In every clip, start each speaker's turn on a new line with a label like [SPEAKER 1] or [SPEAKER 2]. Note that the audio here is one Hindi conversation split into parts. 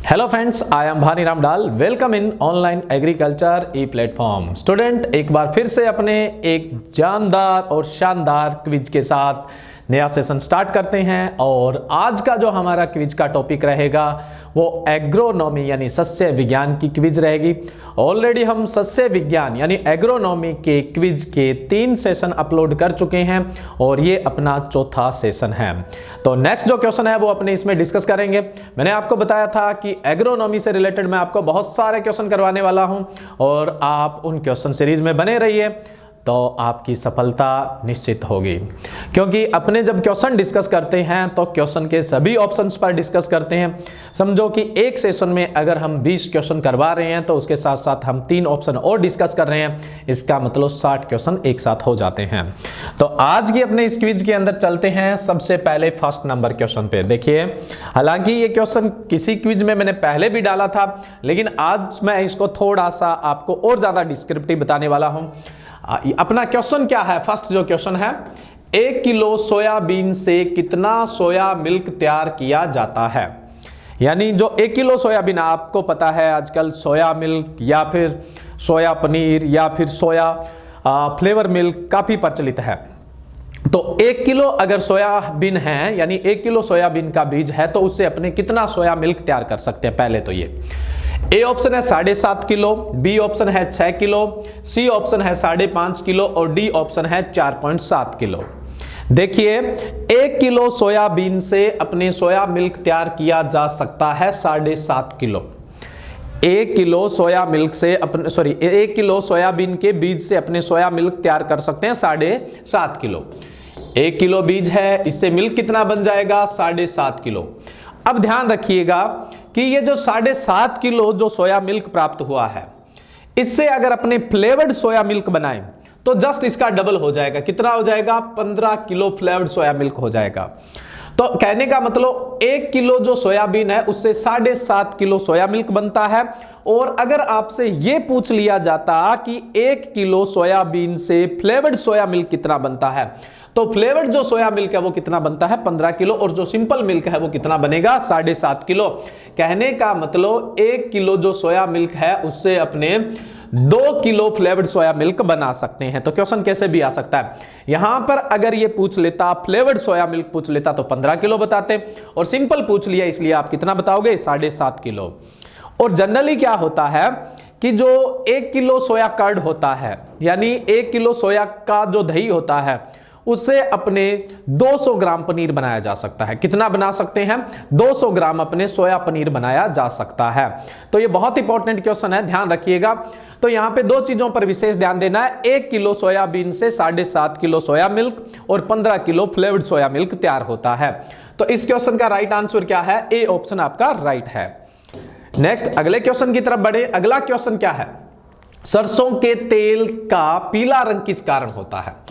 [SPEAKER 1] Hello friends, I am Bhani Ramdal. Welcome in online agriculture e platform. Student, एक बार फिर से अपने एक जानदार और शानदार क्विज के साथ नया सेशन स्टार्ट करते हैं। और आज का जो हमारा क्विज का टॉपिक रहेगा वो एग्रोनॉमी यानी सस्य विज्ञान की क्विज रहेगी। ऑलरेडी हम सस्य विज्ञान यानी एग्रोनॉमी के क्विज के 3 सेशन अपलोड कर चुके हैं और ये अपना चौथा सेशन है। तो नेक्स्ट जो क्वेश्चन है वो अपने इसमें डिस्कस करेंगे। मैंने आपको बताया था कि एग्रोनॉमी से रिलेटेड मैं आपको बहुत सारे क्वेश्चन करवाने वाला हूं और आप उन क्वेश्चन सीरीज में बने रहिए तो आपकी सफलता निश्चित होगी। क्योंकि अपने जब क्वेश्चन डिस्कस करते हैं तो क्वेश्चन के सभी ऑप्शंस पर डिस्कस करते हैं। समझो कि एक सेशन में अगर हम 20 क्वेश्चन करवा रहे हैं तो उसके साथ साथ हम 3 ऑप्शन और डिस्कस कर रहे हैं। इसका मतलब 60 क्वेश्चन एक साथ हो जाते हैं। तो आज की अपने इस क्विज के अंदर चलते हैं। सबसे पहले फर्स्ट नंबर क्वेश्चन पे देखिए। हालांकि ये क्वेश्चन किसी क्विज में मैंने पहले भी डाला था, लेकिन आज मैं इसको थोड़ा सा आपको और ज्यादा डिस्क्रिप्टिव बताने वाला हूं। अपना क्वेश्चन क्या है? फर्स्ट जो क्वेश्चन है, 1 किलो सोयाबीन से कितना सोया मिल्क तैयार किया जाता है। यानी जो 1 किलो सोयाबीन, आपको पता है आजकल सोया मिल्क या फिर सोया पनीर या फिर सोया फ्लेवर मिल्क काफी प्रचलित है। तो 1 किलो अगर सोयाबीन है यानी 1 किलो सोयाबीन का बीज है तो उससे अपने कितना सोया मिल्क तैयार कर सकते हैं। पहले तो ये ए ऑप्शन है 7.5 किलो, बी ऑप्शन है 6 किलो, सी ऑप्शन है 5.5 किलो और डी ऑप्शन है 4.7 किलो। देखिए, 1 किलो सोयाबीन से अपने सोया मिल्क तैयार किया जा सकता है 7.5 किलो। 1 किलो सोया मिल्क से अपने 1 किलो सोयाबीन के बीज से अपने सोया मिल्क तैयार कर सकते हैं 7.5 किलो। 1 किलो बीज है, इससे मिल्क कितना बन जाएगा? 7.5 किलो। अब ध्यान रखिएगा कि ये जो 7.5 किलो जो सोया मिल्क प्राप्त हुआ है, इससे अगर अपने फ्लेवर्ड सोया मिल्क बनाएं तो जस्ट इसका डबल हो जाएगा। कितना हो जाएगा? 15 किलो फ्लेवर्ड सोया मिल्क हो जाएगा। तो कहने का मतलब 1 किलो जो सोयाबीन है उससे 7.5 किलो सोया मिल्क बनता है। और अगर आपसे यह पूछ लिया जाता कि 1 किलो सोयाबीन से फ्लेवर्ड सोया मिल्क कितना बनता है, तो फ्लेवर्ड जो सोया मिल्क है वो कितना बनता है? 15 किलो। और जो सिंपल मिल्क है वो कितना बनेगा? 7.5 किलो। कहने का मतलब 1 किलो जो सोया मिल्क है उससे अपने 2 किलो फ्लेवर्ड सोया मिल्क बना सकते हैं। तो क्वेश्चन कैसे भी आ सकता है। यहां पर अगर ये पूछ लेता, फ्लेवर्ड सोया मिल्क पूछ लेता तो 15 किलो बताते, और सिंपल पूछ लिया इसलिए आप कितना बताओगे? 7.5 किलो। और जनरली क्या होता है कि जो 1 किलो सोया कर्ड होता है यानी 1 किलो सोया का जो दही होता है उससे अपने 200 ग्राम पनीर बनाया जा सकता है। कितना बना सकते हैं? 200 ग्राम अपने सोया पनीर बनाया जा सकता है। तो ये बहुत इंपॉर्टेंट क्वेश्चन है, ध्यान रखिएगा। तो यहां पे 2 चीजों पर विशेष ध्यान देना है। 1 किलो सोयाबीन से 7.5 किलो सोया मिल्क और 15 किलो फ्लेवर्ड सोया मिल्क तैयार होता है। तो इस क्वेश्चन का राइट आंसर क्या है? ए ऑप्शन आपका राइट है। नेक्स्ट अगले क्वेश्चन की तरफ बढ़े। अगला क्वेश्चन क्या है? सरसों के तेल का पीला रंग किस कारण होता है?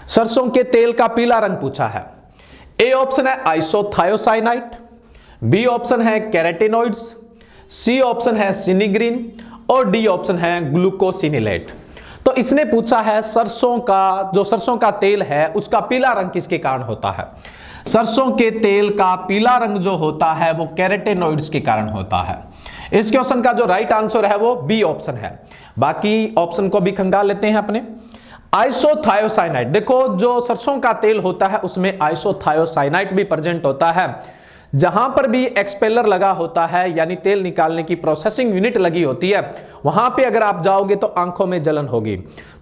[SPEAKER 1] सरसों के तेल का पीला रंग पूछा है। ए ऑप्शन है आइसोथायोसाइनाइड, बी ऑप्शन है कैरोटीनॉइड्स, सी ऑप्शन है सिनिग्रीन और डी ऑप्शन है ग्लूकोसिनेलेट। तो इसने पूछा है सरसों का तेल है उसका पीला रंग किसके कारण होता है। सरसों के तेल का पीला रंग जो होता है वो कैरोटीनॉइड्स के कारण होता है। इस क्वेश्चन का जो राइट आंसर है वो बी ऑप्शन है। बाकी ऑप्शन को भी खंगाल लेते हैं अपने। आइसोथायोसाइनाइड, देखो जो सरसों का तेल होता है उसमें आइसोथायोसाइनाइड भी प्रेजेंट होता है। जहां पर भी एक्सपेलर लगा होता है यानी तेल निकालने की प्रोसेसिंग यूनिट लगी होती है, वहां पे अगर आप जाओगे तो आंखों में जलन होगी।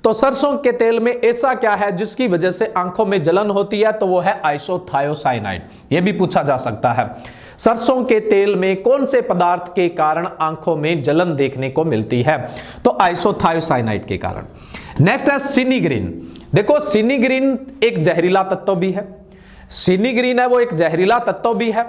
[SPEAKER 1] तो सरसों के तेल में ऐसा क्या है जिसकी वजह से आंखों में जलन होती है? तो वो है आइसोथायोसाइनाइड। यह भी पूछा जा सकता है। सरसों के तेल में कौन से पदार्थ के कारण आंखों में जलन देखने को मिलती है? तो आइसोथायोसाइनाइड के कारण। नेक्स्ट है सिनिग्रीन। देखो, सिनिग्रीन एक जहरीला तत्व भी है। सिनिग्रीन है वो एक जहरीला तत्व भी है।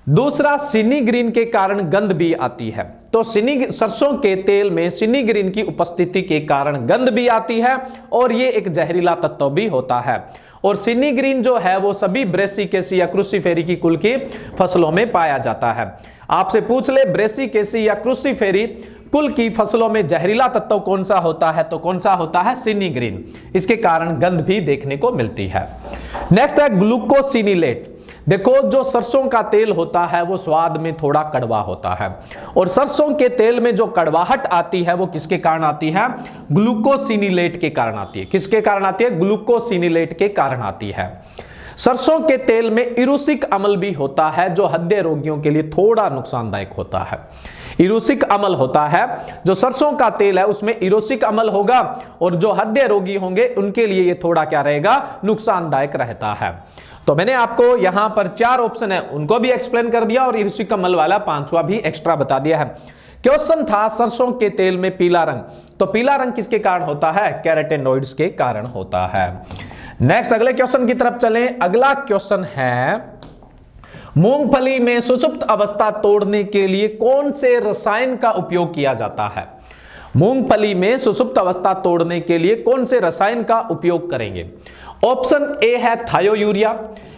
[SPEAKER 1] दूसरा, सिनिग्रीन के कारण गंध भी आती है। तो सरसों के तेल में सिनिग्रीन की उपस्थिति के कारण गंध भी आती है और ये एक जहरीला तत्व भी होता है। और सिनिग्रीन जो है वो सभी ब्रेसिकेसी या क्रूसीफेरी की कुल की फसलों में पाया जाता है। आपसे पूछ ले ब्रेसिकेसी या क्रूसीफेरी कुल की फसलों में जहरीला तत्व कौन सा होता है, तो कौन सा होता है? सिनिग्रीन। इसके कारण गंध भी देखने को मिलती है। नेक्स्ट है ग्लूकोसिनेलेट। देखो, जो सरसों का तेल होता है वो स्वाद में थोड़ा कड़वा होता है, और सरसों के तेल में जो कड़वाहट आती है वो किसके कारण आती है? ग्लूकोसिनिलेट के कारण आती है। किसके कारण आती है? ग्लूकोसिनिलेट के कारण आती है। सरसों के तेल में इरूसिक अम्ल भी होता है, जो हृदय रोगियों के लिए थोड़ा नुकसानदायक होता है। इरूसिक अम्ल होता है, जो सरसों का तेल है उसमें इरूसिक अम्ल होगा, और जो हृदय रोगी होंगे उनके लिए ये थोड़ा क्या रहेगा? नुकसानदायक रहता है। तो मैंने आपको यहां पर 4 ऑप्शन है उनको भी एक्सप्लेन कर दिया, और इरूसिक अम्ल वाला 5वां भी एक्स्ट्रा बता दिया है। क्वेश्चन था सरसों के तेल में पीला रंग, तो पीला रंग किसके कारण होता है? कैरोटेनॉइड्स के कारण होता है। नेक्स्ट अगले क्वेश्चन की तरफ चलें। अगला क्वेश्चन है, मूंगफली में सुषुप्त अवस्था तोड़ने के लिए कौन से रसायन का उपयोग किया जाता है? मूंगफली में सुषुप्त अवस्था तोड़ने के लिए कौन से रसायन का उपयोग करेंगे? ऑप्शन ए है थायोयूरिया,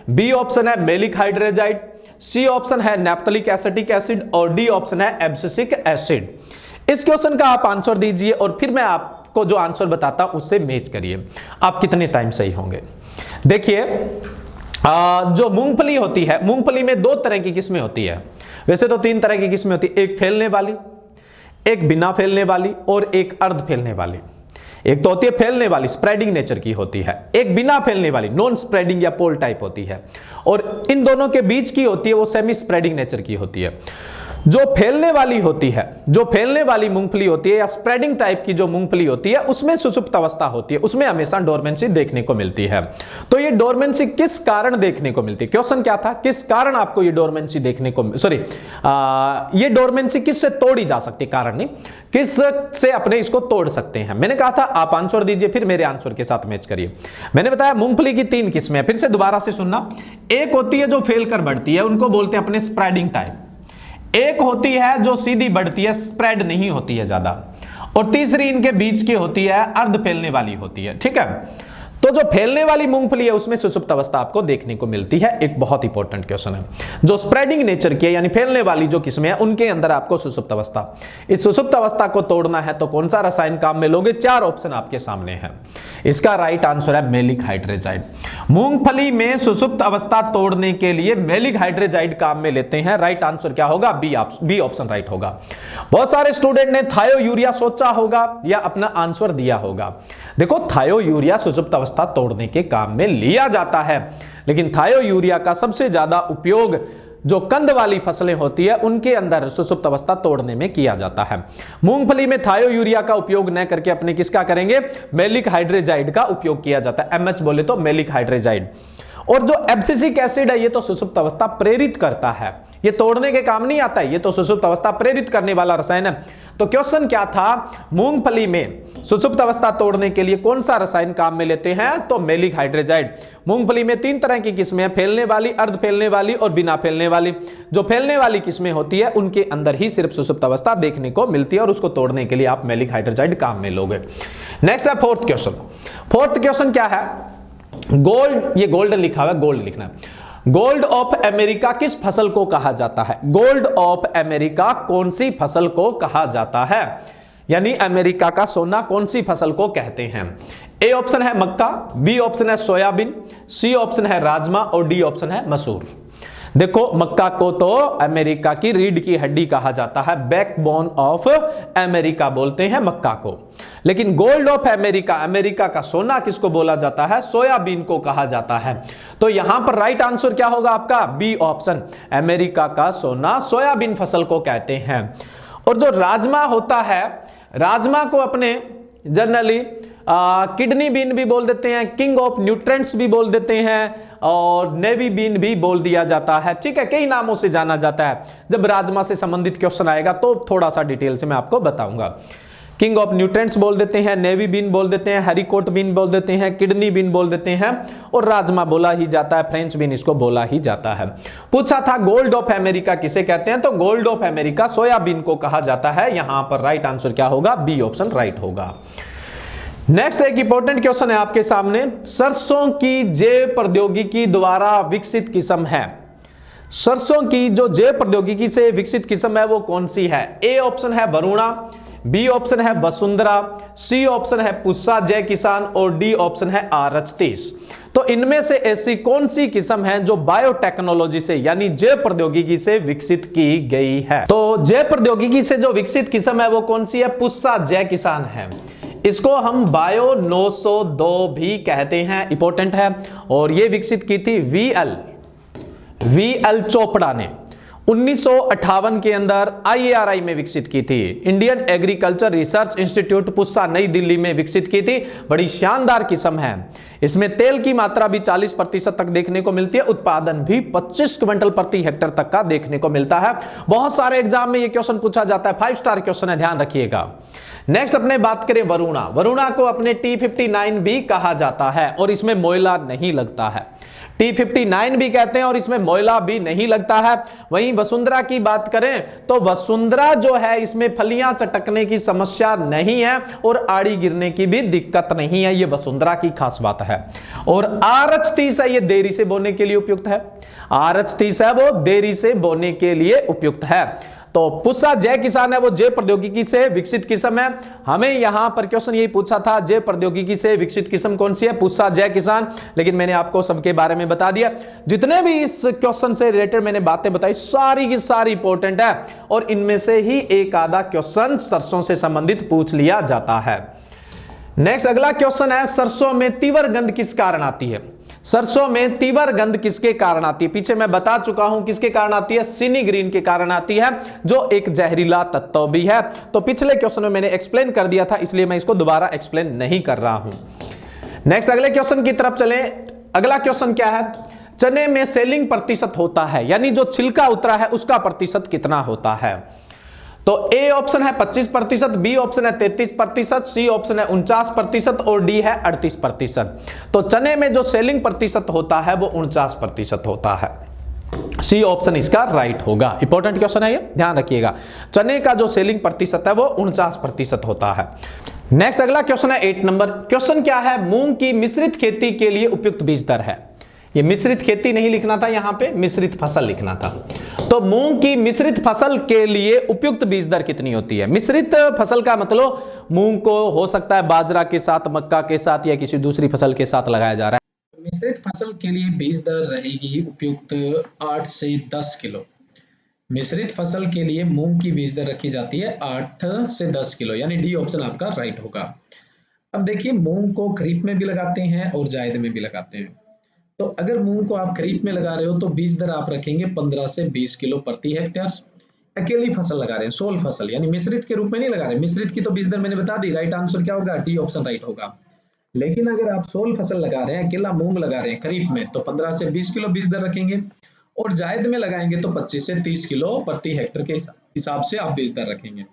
[SPEAKER 1] बी ऑप्शन है मेलिक हाइड्रेजाइड, सी ऑप्शन है नैप्थलिक एसिटिक एसिड, और डी ऑप्शन है एब्सिसिक एसिड। इस क्वेश्चन का आप आंसर दीजिए, और फिर मैं आपको जो आंसर बताता हूं उससे मैच करिए, आप कितने टाइम सही होंगे। देखिए, जो मूंगफली होती है, मूंगफली में 2 तरह की किस्में होती है। वैसे तो 3 तरह की किस्में होती है, एक फैलने वाली, एक बिना फैलने वाली, और एक अर्ध फैलने वाली। एक तो होती है फैलने वाली, स्प्रेडिंग नेचर की होती है, एक बिना फैलने वाली, नॉन स्प्रेडिंग या पोल टाइप होती है, और इन दोनों के बीच की होती है वो सेमी स्प्रेडिंग नेचर की होती है। जो फैलने वाली होती है, जो फैलने वाली मूंगफली होती है या स्प्रेडिंग टाइप की जो मूंगफली होती है, उसमें सुषुप्त अवस्था होती है, उसमें हमेशा डोरमेंसी देखने को मिलती है। तो ये डोरमेंसी किस कारण देखने को मिलती है? क्वेश्चन क्या था? किस कारण आपको ये डोरमेंसी देखने को, सॉरी, ये डोरमेंसी किससे तोड़ी जा सकती है? कारण नहीं, किस से अपने इसको तोड़ सकते हैं। मैंने कहा था आप आंसर दीजिए, फिर मेरे आंसर के साथ मैच करिए। मैंने बताया मूंगफली की 3 किस्में, फिर से दोबारा से सुनना। एक होती है जो फैल कर बढ़ती है, उनको बोलते हैं अपने स्प्रेडिंग टाइप। एक होती है जो सीधी बढ़ती है, स्प्रेड नहीं होती है ज्यादा, और तीसरी इनके बीच की होती है, अर्ध फैलने वाली होती है। ठीक है, तो जो फैलने वाली मूंगफली है उसमें सुषुप्त अवस्था आपको देखने को मिलती है। एक बहुत इंपॉर्टेंट क्वेश्चन है। जो स्प्रेडिंग नेचर की है यानी फैलने वाली जो किस्में हैं उनके अंदर आपको सुषुप्त अवस्था, इस सुषुप्त अवस्था को तोड़ना है तो कौन सा रसायन काम में लोगे? 4 ऑप्शन आपके सामने है। इसका राइट आंसर है मेलिक हाइड्रेजाइड। मूंगफली में सुषुप्त अवस्था तोड़ने के लिए मेलिक हाइड्रेजाइड काम में लेते हैं। राइट आंसर क्या होगा? बी ऑप्शन राइट होगा। बहुत सारे स्टूडेंट ने थायोयूरिया सोचा होगा या अपना आंसर दिया होगा। देखो, थायोयूरिया सुषुप्त अवस्था तोड़ने के काम में लिया जाता है, लेकिन थायोयूरिया का सबसे ज्यादा उपयोग जो कंद वाली फसलें होती है उनके अंदर सुषुप्त अवस्था तोड़ने में किया जाता है। मूंगफली में थायोयूरिया का उपयोग न करके अपने किसका करेंगे? मेलिक हाइड्रेजाइड का उपयोग किया जाता है। एमएच बोले तो मेलिक हाइड्रेजाइड। और जो एब्सिसिक एसिड है ये तो सुषुप्त अवस्था प्रेरित करता है, ये तोड़ने के काम नहीं आता है, ये तो सुषुप्त अवस्था प्रेरित करने वाला रसायन है। तो क्वेश्चन क्या था? मूंगफली में सुषुप्त अवस्था तोड़ने के लिए कौन सा रसायन काम में लेते हैं? तो मेलिक हाइड्रेजाइड। मूंगफली में 3 तरह की किस्में हैं, फैलने वाली, अर्ध फैलने वाली और बिना फैलने वाली। जो फैलने वाली किस्में होती है उनके अंदर ही सिर्फ सुषुप्त अवस्था देखने को मिलती है, और उसको तोड़ने के लिए आप मेलिक हाइड्रेजाइड काम में लोगे। नेक्स्ट है 4th क्वेश्चन। 4th क्वेश्चन क्या है? गोल्ड, ये गोल्डन लिखा हुआ है, गोल्ड लिखना है। गोल्ड ऑफ अमेरिका किस फसल को कहा जाता है? गोल्ड ऑफ अमेरिका कौन सी फसल को कहा जाता है? यानी अमेरिका का सोना कौन सी फसल को कहते हैं? ए ऑप्शन है मक्का, बी ऑप्शन है सोयाबीन, सी ऑप्शन है राजमा, और डी ऑप्शन है मसूर। देखो, मक्का को तो अमेरिका की रीढ़ की हड्डी कहा जाता है, बैकबोन ऑफ अमेरिका बोलते हैं मक्का को। लेकिन गोल्ड ऑफ अमेरिका, अमेरिका का सोना किसको बोला जाता है? सोयाबीन को कहा जाता है। तो यहां पर राइट आंसर क्या होगा आपका? बी ऑप्शन, अमेरिका का सोना सोयाबीन फसल को कहते हैं। और जो राजमा होता है, राजमा को अपने जनरली किडनी बीन भी बोल देते हैं, किंग ऑफ न्यूट्रेंट्स भी बोल देते हैं, और नेवी बीन भी बोल दिया जाता है। ठीक है, कई नामों से जाना जाता है। जब राजमा से संबंधित क्वेश्चन आएगा तो थोड़ा सा डिटेल से मैं आपको बताऊंगा। किंग ऑफ न्यूट्रेंट्स बोल देते हैं, नेवी बीन बोल देते हैं, हरिकोट बीन बोल देते हैं, किडनी बीन बोल देते हैं, और राजमा बोला ही जाता है, फ्रेंच बीन इसको बोला ही जाता है। पूछा था गोल्ड ऑफ अमेरिका किसे कहते हैं? तो गोल्ड ऑफ अमेरिका सोयाबीन को कहा जाता है। यहां पर राइट आंसर क्या होगा? बी ऑप्शन राइट होगा। नेक्स्ट एक इंपॉर्टेंट क्वेश्चन है आपके सामने। सरसों की जैव प्रौद्योगिकी द्वारा विकसित किस्म है, सरसों की जो जैव प्रौद्योगिकी से विकसित किस्म है वो कौन सी है? ए ऑप्शन है वरुणा, बी ऑप्शन है वसुंधरा, सी ऑप्शन है पुस्सा जय किसान और डी ऑप्शन है RH30। तो इनमें से ऐसी कौन सी किस्म है जो बायोटेक्नोलॉजी से यानी जैव प्रौद्योगिकी से विकसित की गई है? तो जैव प्रौद्योगिकी से जो विकसित किस्म है वो कौन सी है? पुस्सा जय किसान है। इसको हम बायो 902 भी कहते हैं, इंपॉर्टेंट है। और ये विकसित की थी वीएल चोपड़ा ने 1958 के अंदर IARI में विकसित की थी। Indian agriculture research institute Puasa नई दिल्ली में विकसित की थी। बड़ी शानदार किस्म है। इसमें तेल की मात्रा भी 40% तक देखने को मिलती है, उत्पादन भी 25 क्विंटल प्रति हेक्टेयर तक का देखने को मिलता है। बहुत सारे एग्जाम में यह क्वेश्चन पूछा जाता है, 5 स्टार क्वेश्चन है, ध्यान रखिएगा। नेक्स्ट अपने बात करें वरुणा। वरुणा को अपने T59 भी कहा जाता है और इसमें मोयला नहीं लगता है। T59 भी कहते हैं और इसमें मोयला भी नहीं लगता है। वहीं वसुंधरा की बात करें तो वसुंधरा जो है इसमें फलियां चटकने की समस्या नहीं है और आड़ी गिरने की भी दिक्कत नहीं है, ये वसुंधरा की खास बात है। और RH30 है, ये देरी से बोने के लिए उपयुक्त है। RH30 है वो देरी से बोने के लिए उपयुक्त है। तो पुस्सा जय किसान है वो जैव प्रौद्योगिकी से विकसित किस्म है। हमें यहां पर क्वेश्चन यही पूछा था, जैव प्रौद्योगिकी से विकसित किस्म कौन सी है? पुस्सा जय किसान। लेकिन मैंने आपको सबके बारे में बता दिया। जितने भी इस क्वेश्चन से रिलेटेड मैंने बातें बताई सारी की सारी इंपॉर्टेंट है और इनमें से ही एक आधा क्वेश्चन सरसों से संबंधित पूछ लिया जाता है। नेक्स्ट अगला क्वेश्चन है, सरसों में तीव्र गंध किस कारण आती है? सरसों में तीव्र गंध किसके कारण आती है? पीछे मैं बता चुका हूं किसके कारण आती है, सिनीग्रीन के कारण आती है, जो एक जहरीला तत्व भी है। तो पिछले क्वेश्चन में मैंने एक्सप्लेन कर दिया था, इसलिए मैं इसको दोबारा एक्सप्लेन नहीं कर रहा हूं। नेक्स्ट अगले क्वेश्चन की तरफ चलें। अगला क्वेश्चन क्या है, चने में सेलिंग प्रतिशत होता है, यानी जो छिलका उतरा है उसका प्रतिशत कितना होता है? तो ए ऑप्शन है 25%, बी ऑप्शन है 33%, सी ऑप्शन है 49% और डी है 38%। तो चने में जो सेलिंग प्रतिशत होता है वो 49% होता है। सी ऑप्शन इसका राइट होगा। इंपॉर्टेंट क्वेश्चन है ये, ध्यान रखिएगा। चने का जो सेलिंग प्रतिशत है वो 49% होता है। नेक्स्ट अगला क्वेश्चन है 8 नंबर। क्वेश्चन क्या है, मूंग की मिश्रित खेती के लिए उपयुक्त बीज दर है। ये मिश्रित खेती नहीं लिखना था, यहां पे मिश्रित फसल लिखना था। तो मूंग की मिश्रित फसल के लिए उपयुक्त बीज दर कितनी होती है? मिश्रित फसल का मतलब मूंग को हो सकता है बाजरा के साथ, मक्का के साथ या किसी दूसरी फसल के साथ लगाया जा रहा है।
[SPEAKER 2] मिश्रित फसल के लिए बीज दर रहेगी उपयुक्त 8 से 10 किलो। मिश्रित फसल के लिए मूंग की बीज दर रखी जाती है 8 से 10 किलो, यानी डी ऑप्शन आपका राइट होगा। अब देखिए, मूंग को खरीफ में भी लगाते हैं और जायद में भी लगाते हैं। तो अगर मूंग को आप खरीफ में लगा रहे हो तो बीज दर आप रखेंगे 15 से 20 किलो प्रति हेक्टेयर। अकेली फसल लगा रहे हैं, सोल फसल, यानी मिश्रित के रूप में नहीं लगा रहे। मिश्रित की तो बीज दर मैंने बता दी, राइट आंसर क्या होगा, डी ऑप्शन राइट होगा। लेकिन अगर आप सोल फसल लगा रहे हैं, अकेला मूंग लगा रहे हैं खरीफ में, तो 15 से 20 किलो बीज दर रखेंगे और जायद में लगाएंगे तो 25 से 30 किलो प्रति हेक्टेयर के हिसाब से आप बीज दर रखेंगे।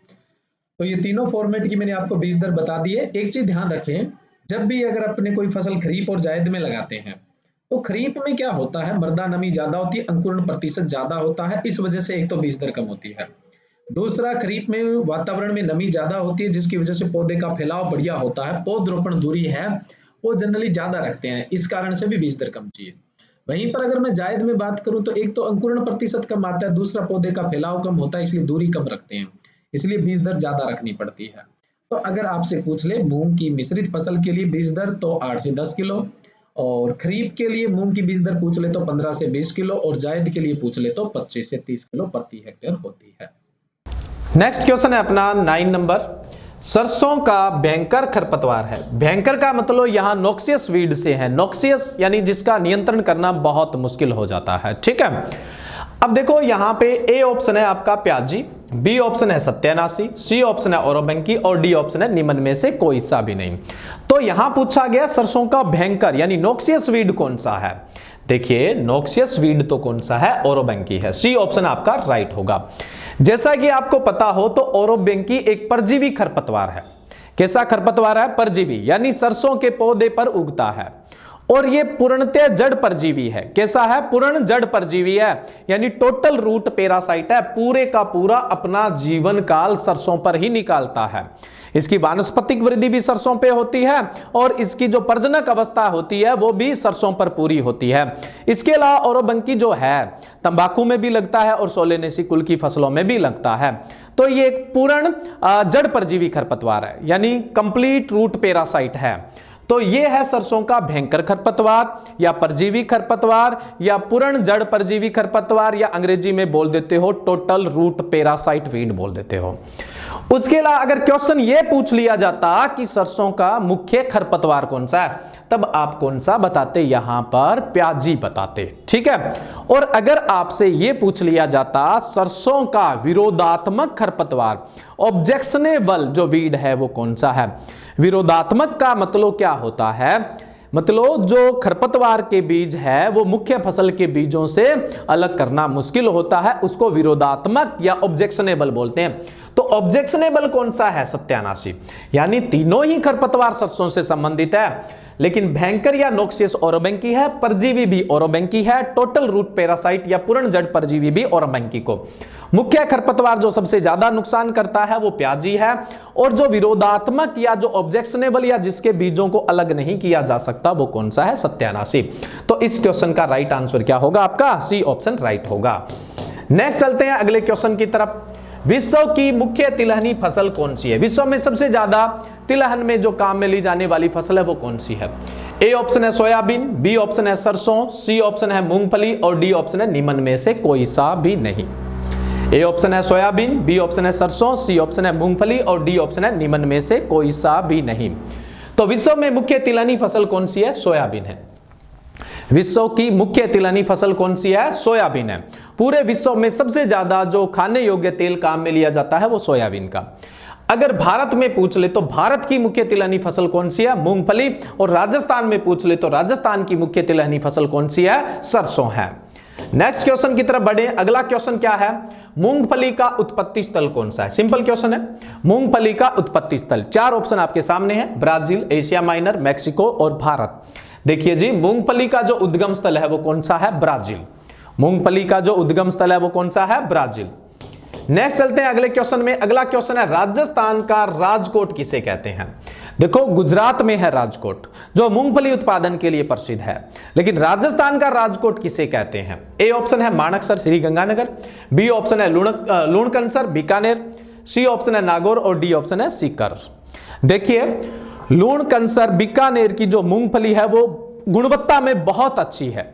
[SPEAKER 2] तो ये तीनों फॉर्मेट की मैंने आपको बीज दर बता दी है। एक चीज ध्यान रखें, जब भी अगर अपने कोई फसल खरीफ और जायद में लगाते हैं तो खरीफ में क्या होता है, मृदा नमी ज्यादा होती है, अंकुरण प्रतिशत ज्यादा होता है, इस वजह से एक तो बीज दर कम होती है। दूसरा, खरीफ में वातावरण में नमी ज्यादा होती है जिसकी वजह से पौधे का फैलाव बढ़िया होता है, पौधरोपण दूरी है वो जनरली ज्यादा रखते हैं, इस कारण से भी बीज दर कम चाहिए। वहीं पर अगर मैं जायद में बात करूं तो एक तो अंकुरण प्रतिशत कम आता है, दूसरा पौधे का फैलाव कम होता है, इसलिए दूरी कम रखते हैं, इसलिए बीज दर ज्यादा रखनी पड़ती है। तो अगर आपसे पूछ ले मूंग की मिश्रित फसल के लिए बीज दर तो 8 से 10 किलो, और खरीफ के लिए मूंग की बीज दर पूछ ले तो 15 से 20 किलो, और जायद के लिए पूछ ले तो 25 से 30 किलो प्रति हेक्टेयर होती है।
[SPEAKER 1] नेक्स्ट क्वेश्चन है अपना 9 नंबर। सरसों का भयंकर खरपतवार है। भयंकर का मतलब यहां नोक्सियस वीड से है, नोक्सियस यानी जिसका नियंत्रण करना बहुत मुश्किल हो जाता है, ठीक है। अब देखो यहां पे ए ऑप्शन है आपका प्याजी, बी ऑप्शन है सत्यानाशी, सी ऑप्शन है औरबंकी और डी ऑप्शन है निम्न में से कोई सा भी नहीं। तो यहां पूछा गया सरसों का भयंकर यानी नोक्सियस वीड कौन सा है। देखिए नोक्सियस वीड तो कौन सा है, औरबंकी है। सी ऑप्शन आपका राइट होगा। जैसा कि आपको पता हो तो औरबंकी एक परजीवी खरपतवार है। कैसा खरपतवार है? परजीवी, यानी सरसों के पौधे पर उगता है और ये पूर्णतः जड़ परजीवी है। कैसा है? पूर्ण जड़ परजीवी है, यानी टोटल रूट पैरासाइट है, पूरे का पूरा अपना जीवन काल सरसों पर ही निकालता है। इसकी वानस्पतिक वृद्धि भी सरसों पे होती है और इसकी जो प्रजनक अवस्था होती है वो भी सरसों पर पूरी होती है। इसके अलावा ओरोबंकी जो है तंबाकू में भी लगता है और सोलेनेसी कुल की फसलों में भी लगता है। तो ये एक पूर्ण जड़ परजीवी खरपतवार है, यानी कंप्लीट रूट पैरासाइट है। तो ये है सरसों का भयंकर खरपतवार या परजीवी खरपतवार या पूर्ण जड़ परजीवी खरपतवार, या अंग्रेजी में बोल देते हो टोटल रूट पैरासाइट वीड बोल देते हो। उसके अलावा अगर क्वेश्चन ये पूछ लिया जाता कि सरसों का मुख्य खरपतवार कौन सा है, तब आप कौन सा बताते? यहां पर प्याजी बताते, ठीक है। और अगर आपसे ये पूछ लिया जाता सरसों का विरोधात्मक खरपतवार, ऑब्जेक्शनेबल जो वीड है वो कौन सा है? विरोधात्मक का मतलब क्या होता है? मतलब जो खरपतवार के बीज है वो मुख्य फसल के बीजों से अलग करना मुश्किल होता है, उसको विरोधात्मक या ऑब्जेक्शनेबल बोलते हैं। तो ऑब्जेक्शनेबल कौन सा है? सत्यानाशी, यानी तीनों ही खरपतवार सरसों से संबंधित है, लेकिन भयंकर या नोक्सियस ओरोबैंकी है, परजीवी भी ओरोबैंकी है, टोटल रूट पैरासाइट या पूर्ण जड़ परजीवी भी ओरोबैंकी को। मुख्य खरपतवार जो सबसे ज्यादा नुकसान करता है वो प्याजी है, और जो विरोधात्मक या जो ऑब्जेक्शनेबल या जिसके बीजों को अलग नहीं किया जा सकता वो कौन सा है? सत्यानाशी। तो इस क्वेश्चन का राइट आंसर क्या होगा? आपका सी ऑप्शन राइट होगा। नेक्स्ट चलते हैं अगले क्वेश्चन की तरफ। विश्व की मुख्य तिलहनी फसल कौन सी है? विश्व में सबसे ज्यादा तिलहन में जो काम में ली जाने वाली फसल है वो कौन सी है? ए ऑप्शन है सोयाबीन, बी ऑप्शन है सरसों, सी ऑप्शन है मूंगफली और डी ऑप्शन है निम्न में से कोई सा भी नहीं। ए ऑप्शन है सोयाबीन, बी ऑप्शन है सरसों, सी ऑप्शन है मूंगफली और डी ऑप्शन है निम्न में से कोई सा भी नहीं। तो विश्व में मुख्य तिलहनी फसल कौन सी है? सोयाबीन है। विश्व की मुख्य तिलहनी फसल कौन सी है? सोयाबीन है। पूरे विश्व में सबसे ज्यादा जो खाने योग्य तेल काम में लिया जाता है वो सोयाबीन का। अगर भारत में पूछ ले तो भारत की मुख्य तिलहनी फसल कौन सी है? मूंगफली। और राजस्थान में पूछ ले तो राजस्थान की मुख्य तिलहनी फसल कौन सी है? सरसों है। नेक्स्ट क्वेश्चन की तरफ बढ़े। अगला क्वेश्चन क्या है? मूंगफली का उत्पत्ति स्थल कौन सा है? सिंपल क्वेश्चन है। मूंगफली का उत्पत्ति स्थल, चार ऑप्शन आपके सामने है, ब्राजील, एशिया माइनर, मैक्सिको और भारत। देखिए जी, मूंगफली का जो उद्गम स्थल है वो कौन सा है? ब्राजील। मूंगफली का जो उद्गम स्थल है वो कौन सा है? ब्राजील। नेक्स्ट चलते हैं अगले क्वेश्चन में। अगला क्वेश्चन है राजस्थान का राजकोट किसे कहते हैं? देखो, गुजरात में है राजकोट जो मूंगफली उत्पादन के लिए प्रसिद्ध है, लेकिन राजस्थान का राजकोट किसे कहते हैं? ए ऑप्शन है माणकसर, श्री गंगानगर, बी ऑप्शन है लूणकरसर, बीकानेर, सी ऑप्शन है नागौर और डी ऑप्शन है सीकर। देखिए, लूणकरसर, बीकानेर की जो मूंगफली है वो गुणवत्ता में बहुत अच्छी है,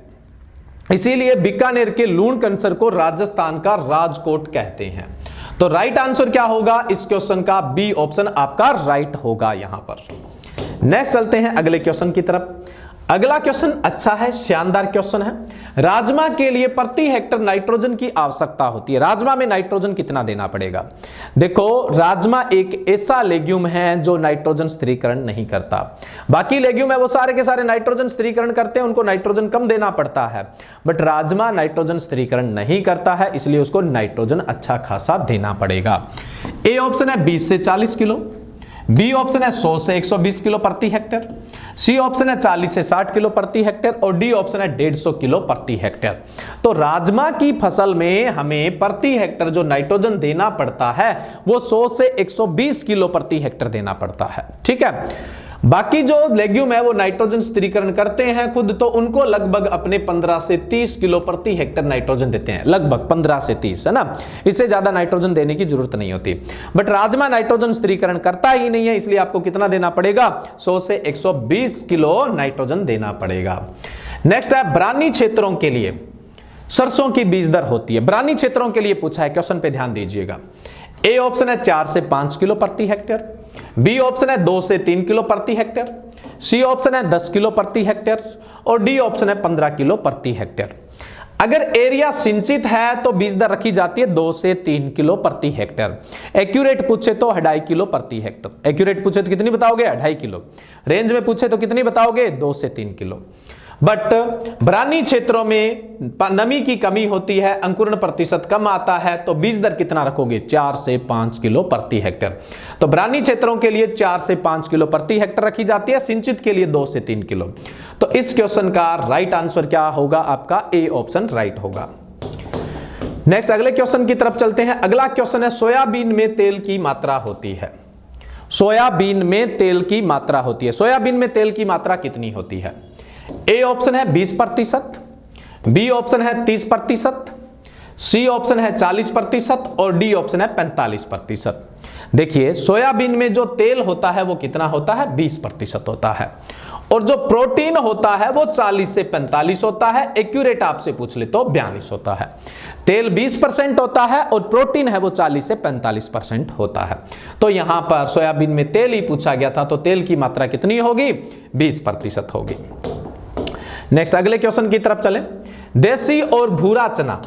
[SPEAKER 1] इसीलिए बीकानेर के लूणकरसर को राजस्थान का राजकोट कहते हैं। तो राइट आंसर क्या होगा इस क्वेश्चन का? बी ऑप्शन आपका राइट होगा यहां पर। नेक्स्ट चलते हैं अगले क्वेश्चन की तरफ। अगला क्वेश्चन अच्छा है, शानदार क्वेश्चन है। राजमा के लिए प्रति हेक्टर नाइट्रोजन की आवश्यकता होती है। राजमा में नाइट्रोजन कितना देना पड़ेगा? देखो, राजमा एक ऐसा लेग्यूम है जो नाइट्रोजन स्थिरीकरण नहीं करता। बाकी लेग्यूम है वो सारे के सारे नाइट्रोजन स्थिरीकरण करते हैं, उनको नाइट्रोजन कम देना पड़ता है, बट राजमा नाइट्रोजन स्थिरीकरण नहीं करता है, इसलिए उसको नाइट्रोजन अच्छा खासा देना पड़ेगा। ए ऑप्शन है 20 से 40 किलो, बी ऑप्शन है 100 से 120 किलो प्रति हेक्टेयर, सी ऑप्शन है 40 से 60 किलो प्रति हेक्टेयर और डी ऑप्शन है 150 किलो प्रति हेक्टेयर। तो राजमा की फसल में हमें प्रति हेक्टेयर जो नाइट्रोजन देना पड़ता है वो 100 से 120 किलो प्रति हेक्टेयर देना पड़ता है, ठीक है। बाकी जो लेग्यूम है वो नाइट्रोजन स्थिरीकरण करते हैं खुद, तो उनको लगभग अपने 15 से 30 किलो प्रति हेक्टेयर नाइट्रोजन देते हैं, लगभग 15 से 30, है ना। इससे ज्यादा नाइट्रोजन देने की जरूरत नहीं होती, बट राजमा नाइट्रोजन स्थिरीकरण करता ही नहीं है, इसलिए आपको कितना देना पड़ेगा? 100 से 120 किलो नाइट्रोजन देना पड़ेगा। नेक्स्ट है ब्रानी क्षेत्रों के लिए सरसों की बीज दर होती है। ब्रानी क्षेत्रों के लिए पूछा है, क्वेश्चन पे ध्यान दीजिएगा। ए ऑप्शन है 4 से 5 किलो प्रति हेक्टेयर, बी ऑप्शन है 2 से 3 किलो प्रति हेक्टेयर, सी ऑप्शन है 10 किलो प्रति हेक्टेयर और डी ऑप्शन है 15 किलो प्रति हेक्टेयर। अगर एरिया सिंचित है तो बीज दर रखी जाती है 2 से 3 किलो प्रति हेक्टेयर। एक्यूरेट पूछे तो 2.5 किलो प्रति हेक्टेयर। एक्यूरेट पूछे तो कितनी बताओगे? 2.5 किलो। रेंज में पूछे तो कितनी बताओगे? 2 से 3 किलो। बट ब्रानी क्षेत्रों में नमी की कमी होती है, अंकुरण प्रतिशत कम आता है, तो बीज दर कितना रखोगे? 4 से 5 किलो प्रति हेक्टेयर। तो ब्रानी क्षेत्रों के लिए 4 से 5 किलो प्रति हेक्टेयर रखी जाती है, सिंचित के लिए 2 से 3 किलो। तो इस क्वेश्चन का राइट आंसर क्या होगा? आपका ए ऑप्शन राइट होगा। नेक्स्ट अगले क्वेश्चन की तरफ चलते हैं। अगला क्वेश्चन है, सोयाबीन में तेल की मात्रा होती है। सोयाबीन में तेल की मात्रा होती है। सोयाबीन में तेल की मात्रा कितनी होती है? ए ऑप्शन है 20%, बी ऑप्शन है 30%, सी ऑप्शन है 40% और डी ऑप्शन है 45%। देखिए सोयाबीन में जो तेल होता है वो कितना होता है? 20% होता है, और जो प्रोटीन होता है वो 40 से 45 होता है। एक्यूरेट आपसे पूछ ले तो 42 होता है। तेल 20% होता है और प्रोटीन है वो 40 से 45% होता है। तो यहां पर सोयाबीन में तेल ही पूछा गया था, तो तेल की मात्रा कितनी होगी? 20% होगी। नेक्स्ट अगले क्वेश्चन की तरफ चलें। देसी और भूरा चना,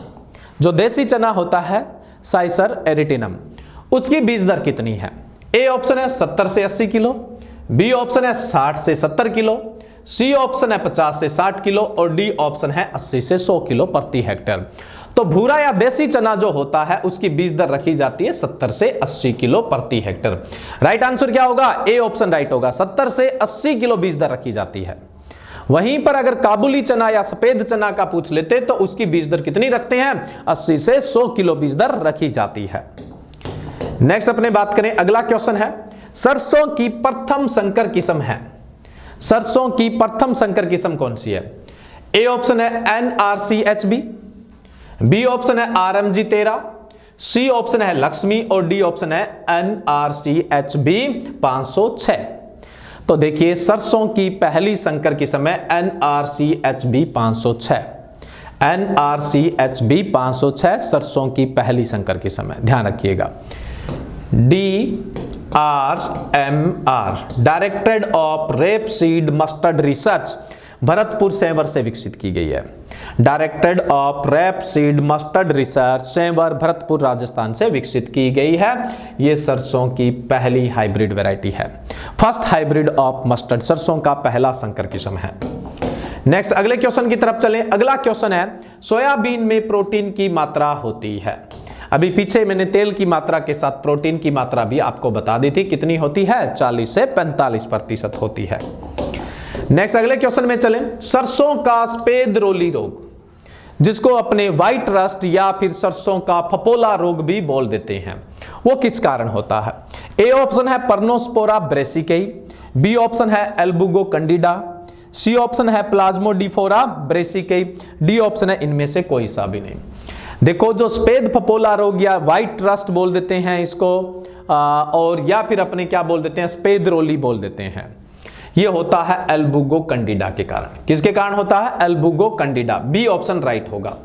[SPEAKER 1] जो देसी चना होता है साइसर एरिटिनम, उसकी बीज दर कितनी है? ए ऑप्शन है 70 से 80 किलो, बी ऑप्शन है 60 से 70 किलो, सी ऑप्शन है 50 से 60 किलो और डी ऑप्शन है 80 से 100 किलो प्रति हेक्टेयर। तो भूरा या देसी चना जो होता है उसकी बीज दर रखी जाती है 70 से 80 किलो प्रति हेक्टेयर। राइट आंसर क्या होगा? ए ऑप्शन राइट होगा। 70 से 80 किलो बीज दर रखी जाती है। वहीं पर अगर काबुली चना या सफेद चना का पूछ लेते तो उसकी बीज दर कितनी रखते हैं? 80 से 100 किलो बीज दर रखी जाती है। नेक्स्ट अपने बात करें, अगला क्वेश्चन है, सरसों की प्रथम संकर किस्म है। सरसों की प्रथम संकर किस्म कौन सी है? ए ऑप्शन है NRCHB, बी ऑप्शन है RMG 13, सी ऑप्शन है लक्ष्मी और डी ऑप्शन है NRCHB 506। तो देखिए सरसों की पहली संकर किस्म है NRCHB 506। NRCHB 506 सरसों की पहली संकर किस्म है, ध्यान रखिएगा। DRMR directorate of rapeseed mustard research Bharatpur Sewar से विकसित की गई है। Directorate of rapeseed mustard research Sewar Bharatpur Rajasthan से विकसित की गई है। यह सरसों की पहली हाइब्रिड वैरायटी है। फर्स्ट हाइब्रिड ऑफ मस्टर्ड सरसों का पहला संकर किस्म है। नेक्स्ट अगले क्वेश्चन की तरफ चलें। अगला क्वेश्चन है, सोयाबीन में प्रोटीन की मात्रा होती है। अभी पीछे मैंने तेल की मात्रा के साथ प्रोटीन की मात्रा भी आपको बता दी थी, कितनी होती है? 40 से 45% होती है। नेक्स्ट अगले क्वेश्चन में चलें। सरसों का सफेद रोली रोग, जिसको अपने व्हाइट रस्ट या फिर सरसों का फपोला रोग भी बोल देते हैं, वो किस कारण होता है? ए ऑप्शन है पर्नोस्पोरा ब्रेसिकेई, बी ऑप्शन है एल्बुगो कैंडिडा, सी ऑप्शन है प्लाज्मोडिफोरा ब्रेसिकेई, डी ऑप्शन है इनमें से कोई सा भी नहीं। देखो जो सफेद फपोला रोग या व्हाइट रस्ट बोल देते हैं इसको, और या फिर अपने क्या बोल देते हैं? सफेद रोली बोल देते हैं। ये होता है एल्बुगो कैंडिडा के कारण। किसके कारण होता है? एल्बुगो कैंडिडा। बी ऑप्शन राइट होगा।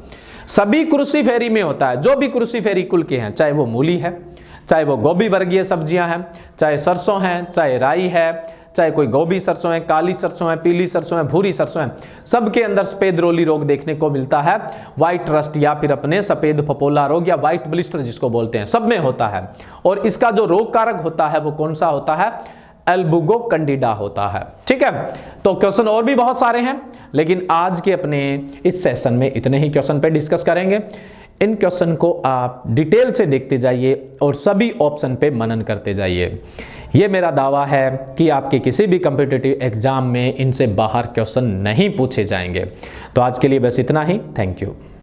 [SPEAKER 1] सभी क्रूसीफेरी में होता है, जो भी क्रूसीफेरी कुल के हैं, चाहे वो मूली है, चाहे वो गोभी वर्गीय सब्जियां हैं, चाहे सरसों हैं, चाहे राई है, चाहे कोई गोभी सरसों है, काली सरसों है, पीली सरसों है, भूरी सरसों है, सबके अंदर सफेद रोली रोग देखने को मिलता है। व्हाइट रस्ट या फिर अपने सफेद फपोला रोग या व्हाइट ब्लिस्टर जिसको बोलते हैं, सब में होता है। और इसका जो रोग कारक होता है वो कौन सा होता है? एल्बुगो कैंडिडा होता है। ठीक है, तो क्वेश्चन और भी बहुत सारे हैं, लेकिन आज के अपने इस सेशन में इतने ही क्वेश्चन पे डिस्कस करेंगे। इन क्वेश्चन को आप डिटेल से देखते जाइए और सभी ऑप्शन पे मनन करते जाइए। ये मेरा दावा है कि आपके किसी भी कॉम्पिटिटिव एग्जाम में इनसे बाहर क्वेश्चन नहीं पूछे जाएंगे। तो आज के लिए बस इतना ही। Thank you.